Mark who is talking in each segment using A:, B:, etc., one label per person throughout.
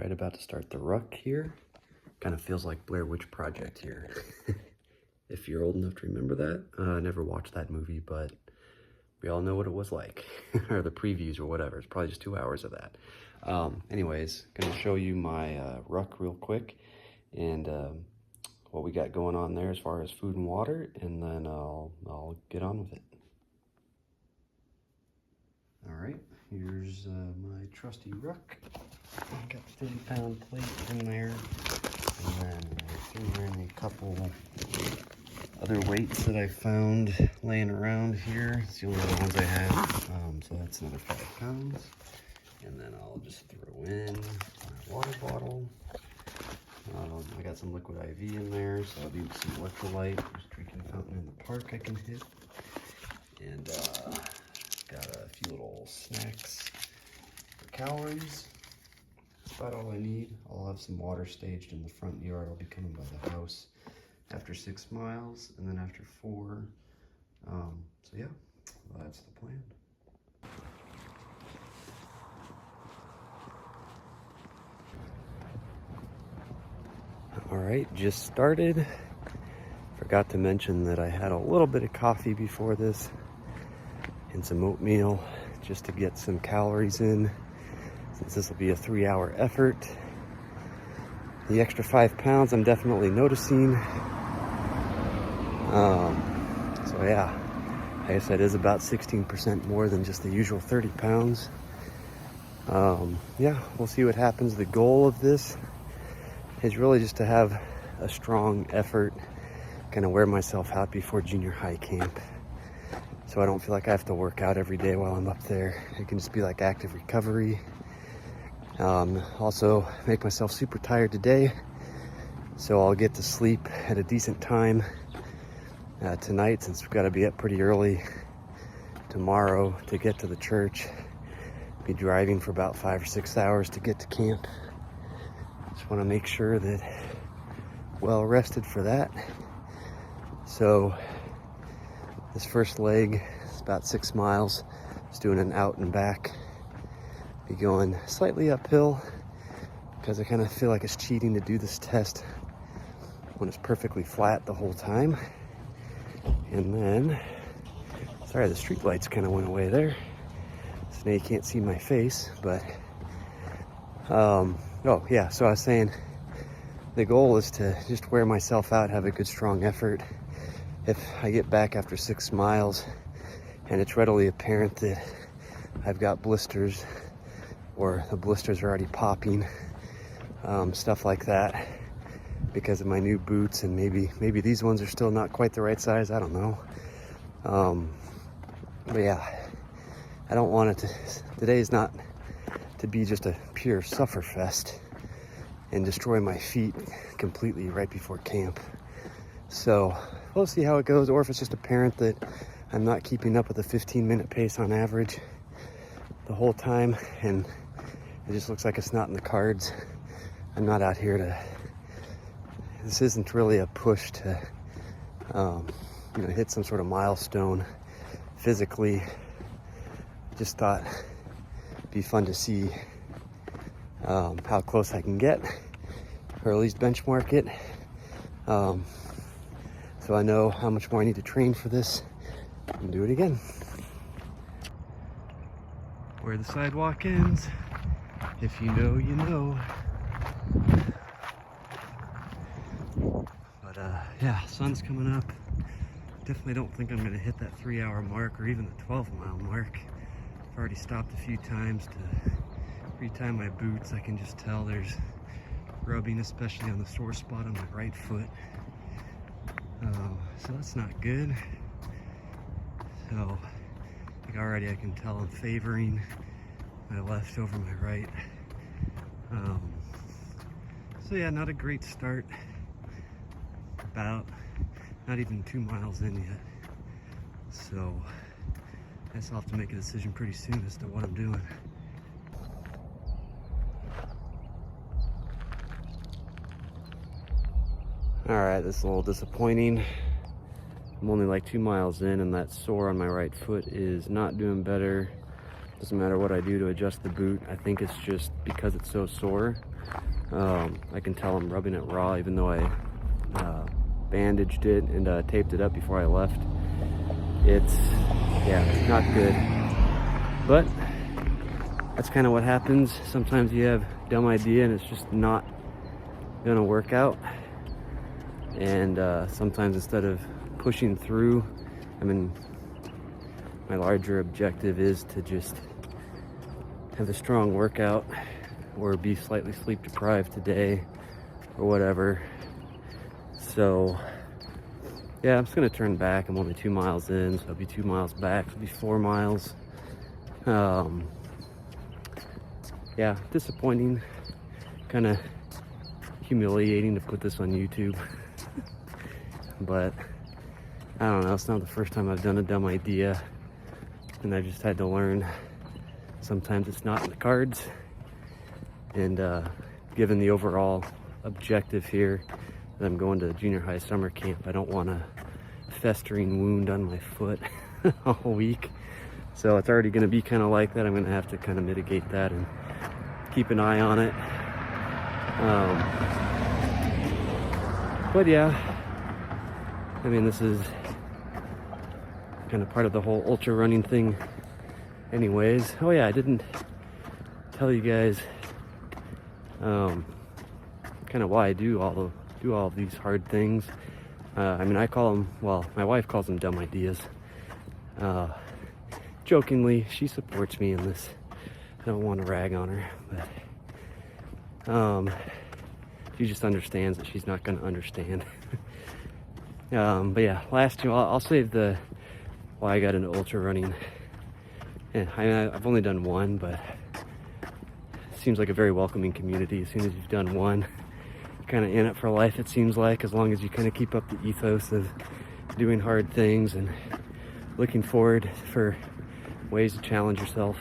A: Right about to start the Ruck here. Kind of feels like Blair Witch Project here. If you're old enough to remember that. I never watched that movie, but we all know what it was like. Or the previews or whatever. It's probably just 2 hours of that. Anyways, gonna show you my Ruck real quick. And what we got going on there as far as food and water. And then I'll get on with it. All right, here's my trusty Ruck. Got the 30-pound plate in there, and then I threw in a couple other weights that I found laying around here. It's the only other ones I have, so that's another 5 pounds. And then I'll just throw in my water bottle. I got some liquid IV in there, so I'll do some electrolyte. There's a drinking fountain in the park I can hit. And got a few little snacks for calories. That's about all I need. I'll have some water staged in the front yard. I'll be coming by the house after 6 miles and then after 4. So yeah, that's the plan. All right, just started. Forgot to mention that I had a little bit of coffee before this and some oatmeal just to get some calories in, since this will be a 3-hour effort. The extra 5 pounds I'm definitely noticing. So yeah, like I said, it is about 16% more than just the usual 30 pounds. Yeah, we'll see what happens. The goal of this is really just to have a strong effort, kind of wear myself out before junior high camp. So I don't feel like I have to work out every day while I'm up there. It can just be like active recovery. Also make myself super tired today, so I'll get to sleep at a decent time tonight, since we've got to be up pretty early tomorrow to get to the church. Be driving for about 5 or 6 hours to get to camp. Just want to make sure that well rested for that. So this first leg is about 6 miles. Just doing an out and back. Be going slightly uphill because I kind of feel like it's cheating to do this test when it's perfectly flat the whole time. And then, sorry, the street lights kind of went away there, so now you can't see my face, but oh yeah, so I was saying the goal is to just wear myself out, have a good strong effort. If I get back after 6 miles and it's readily apparent that I've got blisters, or the blisters are already popping, stuff like that, because of my new boots, and maybe these ones are still not quite the right size, I don't know. But yeah, I don't want it to, today is not to be just a pure suffer fest and destroy my feet completely right before camp. So we'll see how it goes, or if it's just apparent that I'm not keeping up with a 15-minute pace on average the whole time, and it just looks like it's not in the cards. I'm not out here to, this isn't really a push to, hit some sort of milestone physically. Just thought it'd be fun to see how close I can get, or at least benchmark it. So I know how much more I need to train for this and do it again. Where the sidewalk ends, if you know, you know. But yeah, sun's coming up. Definitely don't think I'm gonna hit that 3-hour mark or even the 12-mile mark. I've already stopped a few times to re-tie my boots. I can just tell there's rubbing, especially on the sore spot on my right foot. So that's not good. So like already I can tell I'm favoring my left over my right. So yeah, not a great start. About not even 2 miles in yet. So I guess I'll have to make a decision pretty soon as to what I'm doing. All right, this is a little disappointing. I'm only like 2 miles in, and that sore on my right foot is not doing better. Doesn't matter what I do to adjust the boot. I think it's just because it's so sore. I can tell I'm rubbing it raw, even though I bandaged it and taped it up before I left. It's not good. But that's kind of what happens. Sometimes you have a dumb idea and it's just not gonna work out. And sometimes instead of pushing through, I mean, my larger objective is to just have a strong workout or be slightly sleep deprived today or whatever. So yeah, I'm just gonna turn back. I'm only 2 miles in, so I'll be 2 miles back. It'll be 4 miles. Yeah, disappointing, kind of humiliating to put this on YouTube. But I don't know, it's not the first time I've done a dumb idea, and I just had to learn sometimes it's not in the cards. And given the overall objective here that I'm going to junior high summer camp, I don't want a festering wound on my foot all week. So it's already going to be kind of like that. I'm going to have to kind of mitigate that and keep an eye on it. But yeah, I mean, this is kind of part of the whole ultra running thing anyways. Oh yeah, I didn't tell you guys kind of why I do all of these hard things. I mean, I call them, well, my wife calls them dumb ideas. Jokingly, she supports me in this. I don't want to rag on her, but she just understands that she's not going to understand. But yeah, last year, I'll save the why I got into ultra running. And I've only done one, but it seems like a very welcoming community. As soon as you've done one, you're kind of in it for life, it seems like, as long as you kind of keep up the ethos of doing hard things and looking forward for ways to challenge yourself.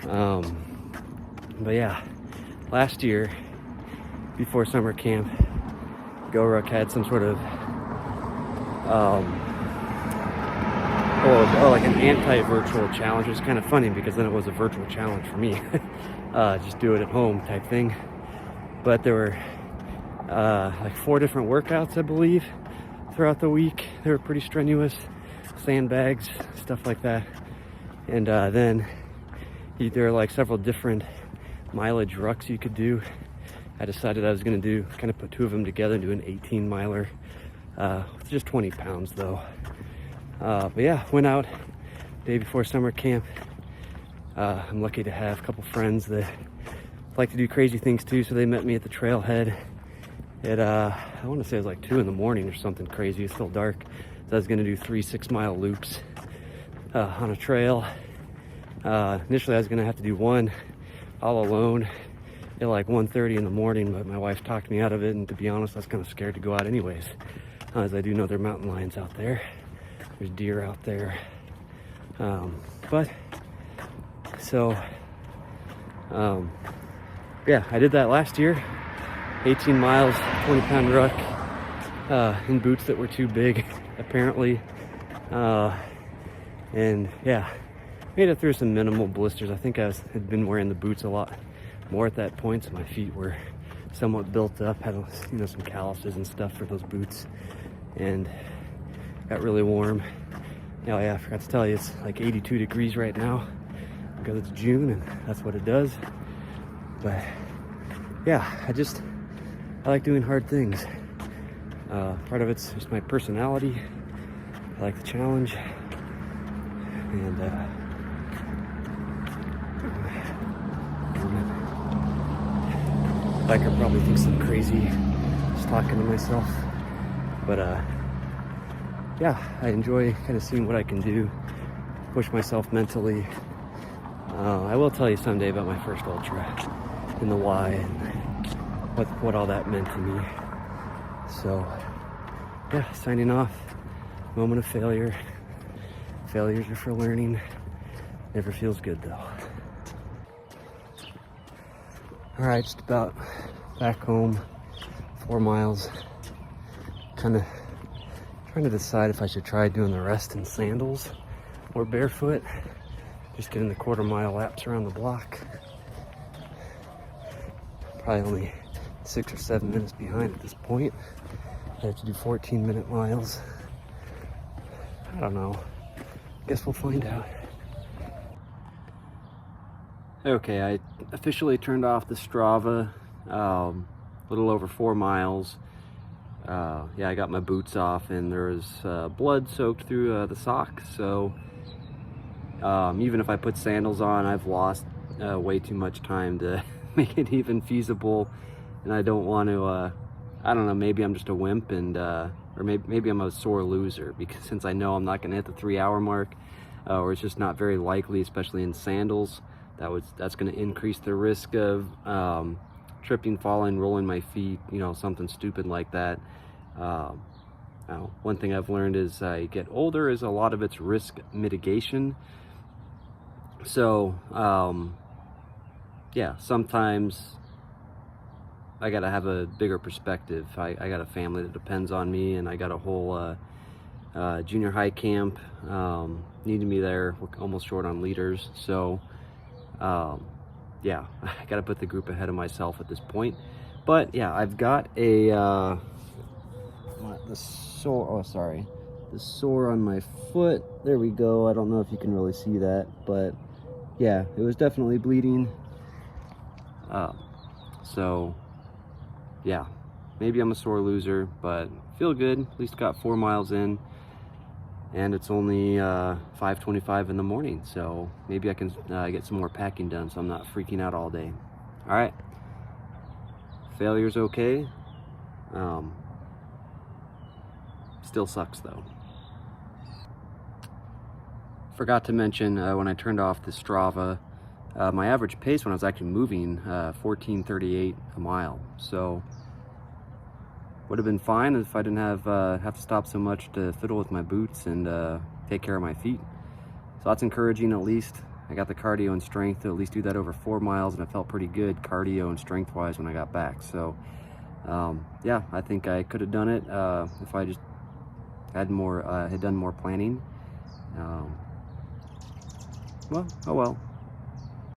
A: But yeah, last year, before summer camp, Ruck had some sort of like an anti-virtual challenge. It was kind of funny because then it was a virtual challenge for me. Just do it at home type thing. But there were like 4 different workouts, I believe, throughout the week. They were pretty strenuous, sandbags, stuff like that. And then there are like several different mileage rucks you could do. I decided I was going to kind of put 2 of them together and do an 18 miler. Just 20 pounds though. But yeah, went out day before summer camp. I'm lucky to have a couple friends that like to do crazy things too, so they met me at the trailhead at I want to say it was like 2 in the morning or something crazy. It's still dark. So I was going to do 3 6-mile loops on a trail. Initially I was going to have to do one all alone at like 1:30 in the morning, but my wife talked me out of it, and to be honest, I was kind of scared to go out anyways, as I do know there are mountain lions out there. There's deer out there. Yeah, I did that last year. 18 miles, 20-pound ruck, in boots that were too big, apparently. And yeah, made it through some minimal blisters. I think I had been wearing the boots a lot more at that point, so my feet were somewhat built up. Had some calluses and stuff for those boots, and got really warm. Oh yeah, I forgot to tell you, it's like 82 degrees right now because it's June, and that's what it does. But yeah, I like doing hard things. Part of it's just my personality. I like the challenge, and biker probably thinks I'm crazy just talking to myself, but yeah, I enjoy kind of seeing what I can do, push myself mentally. I will tell you someday about my first ultra and the why and what all that meant to me. So yeah, signing off. Moment of failure. Failures are for learning. Never feels good though. All right, just about back home, 4 miles. Kind of trying to decide if I should try doing the rest in sandals or barefoot. Just getting the quarter-mile laps around the block. Probably only 6 or 7 minutes behind at this point. I have to do 14-minute miles. I don't know. Guess we'll find out. Okay, I officially turned off the Strava. A little over 4 miles. Yeah, I got my boots off and there was blood soaked through the socks. So even if I put sandals on, I've lost way too much time to make it even feasible. And I don't want to, I don't know, maybe I'm just a wimp and, or maybe I'm a sore loser, because since I know I'm not going to hit the 3-hour mark, or it's just not very likely, especially in sandals, that's going to increase the risk of tripping, falling, rolling my feet, you know, something stupid like that. One thing I've learned as I get older is a lot of it's risk mitigation. So, yeah, sometimes I gotta have a bigger perspective. I got a family that depends on me, and I got a whole junior high camp needing me there. We're almost short on leaders, so yeah, I gotta put the group ahead of myself at this point. But yeah, I've got a the sore on my foot. There we go. I don't know if you can really see that, but yeah, it was definitely bleeding. So yeah, maybe I'm a sore loser, but feel good. At least got 4 miles in, and it's only 5:25 in the morning, so maybe I can get some more packing done so I'm not freaking out all day. All right, failure's okay. Still sucks though. Forgot to mention when I turned off the Strava, my average pace when I was actually moving, 14:38 a mile. So would have been fine if I didn't have to stop so much to fiddle with my boots and take care of my feet. So that's encouraging. At least I got the cardio and strength to at least do that over 4 miles, and I felt pretty good cardio and strength wise when I got back. So yeah, I think I could have done it if I just had done more planning. Well, oh well.